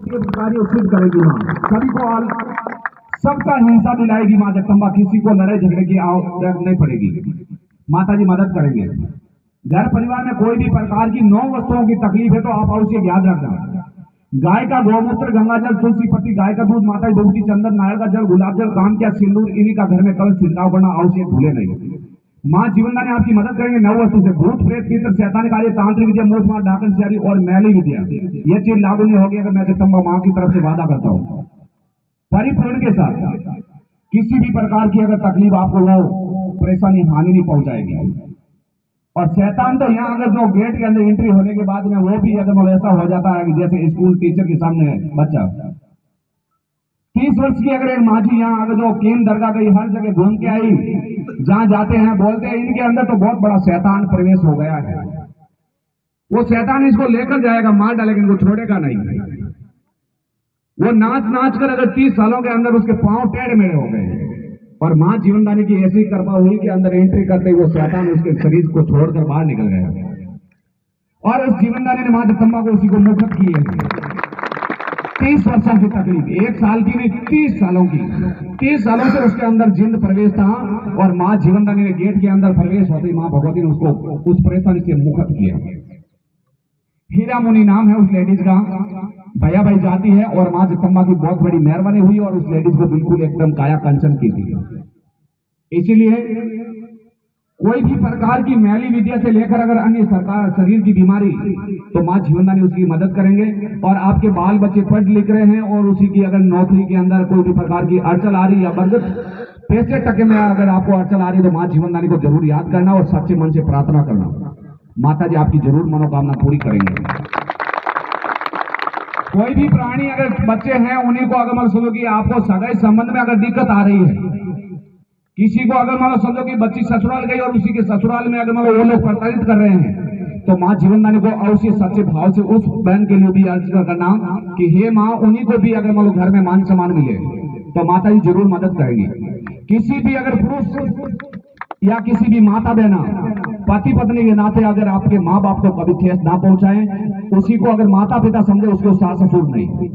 कार्य सिद्ध करेगी माँ, सभी को सबका हिंसा दिलाएगी माँ जगदम्बा, किसी को लड़ाई झगड़े की जरूरत नहीं पड़ेगी। माता जी मदद करेंगे। घर परिवार में कोई भी प्रकार की 9 वस्तुओं की तकलीफ है तो आप अवश्य याद रखना। गाय का गोमूत्र, गंगा जल, तुलसी पत्ती, गाय का दूध, माता की विभूति, चंदन, नारियल का जल, गुलाब जल, काम क्या सिंदूर, इन्हीं का घर में कलश छिड़काव करना अवश्य भूले नहीं। माँ जीवनदानी आपकी मदद करेंगे 9 वस्तु से। भूत प्रेत पितर शैतान कार्य, तांत्रिक विद्या, मोट मार, डाकन सियारी और मैली विद्या, ये चीज लागू नहीं होगी अगर मैं जगदम्बा माँ की तरफ से वादा करता हूँ परिपूर्ण के साथ। किसी भी प्रकार की अगर तकलीफ आपको वो परेशानी हानि नहीं पहुंचाएगी। और शैतान तो यहाँ अगर जो गेट के अंदर एंट्री होने के बाद में वो भी अगर ऐसा हो जाता है कि जैसे स्कूल टीचर के सामने बच्चा 30 वर्ष की अगर एक माझी यहाँ अगर जो केन दरगाह गई, हर जगह घूम के आई, जहां जाते हैं बोलते हैं इनके अंदर तो बहुत बड़ा शैतान प्रवेश हो गया है। वो शैतान इसको लेकर जाएगा, मार डालेगा, इनको छोड़ेगा नहीं। वो नाच नाच कर अगर 30 सालों के अंदर उसके पांव टेढ़े मेढ़े हो गए और मां जीवनदानी की ऐसी कृपा हुई कि अंदर एंट्री करते ही वो शैतान उसके शरीर को छोड़कर बाहर निकल गया और उस जीवनदानी ने मां जगदम्बा को उसी को मुक्त किए। 30 वर्षों की तकलीफ, 1 साल की नहीं 30 सालों की। 30 सालों से उसके अंदर जिंद प्रवेश था और मां जीवनदानी ने गेट के अंदर प्रवेश होते ही मां भगवती ने उसको उस परेशानी से मुक्त किया। हीरा मुनि नाम है उस लेडीज का, भैया भाई जाती है और मां जगदम्बा की बहुत बड़ी मेहरबानी हुई और उस लेडीज को बिल्कुल एकदम काया कंचन की थी। इसीलिए कोई भी प्रकार की मैली विद्या से लेकर अगर अन्य शरीर की बीमारी तो मां जीवनदानी उसकी मदद करेंगे। और आपके बाल बच्चे पढ़ लिख रहे हैं और उसी की अगर नौकरी के अंदर कोई भी प्रकार की अड़चन आ रही है या बरगद पैसे टके में अगर आपको अड़चन आ रही है तो मां जीवनदानी को जरूर याद करना और सच्चे मन से प्रार्थना करना। माता जी आपकी जरूर मनोकामना पूरी करेंगे। कोई भी प्राणी अगर बच्चे हैं उन्हीं को अगर मान समझो कि आपको सगाई संबंध में अगर दिक्कत आ रही है, किसी को अगर मान समझो कि बच्ची ससुराल गई और उसी के ससुराल में अगर मान वो लोग प्रताड़ित कर रहे हैं तो मां जीवनदानी को अवश्य सच्चे भाव से उस बहन के लिए भी अर्ज करना कि हे मां उन्हीं को भी अगर मान लो घर में मान सम्मान मिले तो माता जी जरूर मदद करेंगी। किसी भी अगर पुरुष या किसी भी माता बहना पति पत्नी के नाते अगर आपके माँ बाप को कभी ठेस ना पहुंचाएं, उसी को अगर माता पिता समझे उसको सास ससुर नहीं,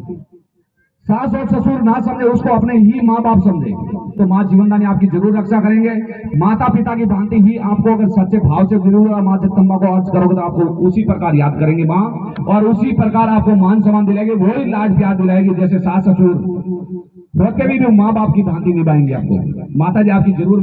सास और ससुर ना समझे उसको अपने ही माँ बाप समझे तो माँ जीवनदानी आपकी जरूर रक्षा करेंगे। माता पिता की भांति ही आपको अगर सच्चे भाव से जरूर माँ जगदम्बा को अर्ज करोगे तो आपको उसी प्रकार याद करेंगे माँ और उसी प्रकार आपको मान सम्मान दिलाएगी, वही लाड प्यार दिलाएगी जैसे सास ससुर होते भी माँ बाप की भांति निभाएंगे आपको। माता जी आपकी जरूर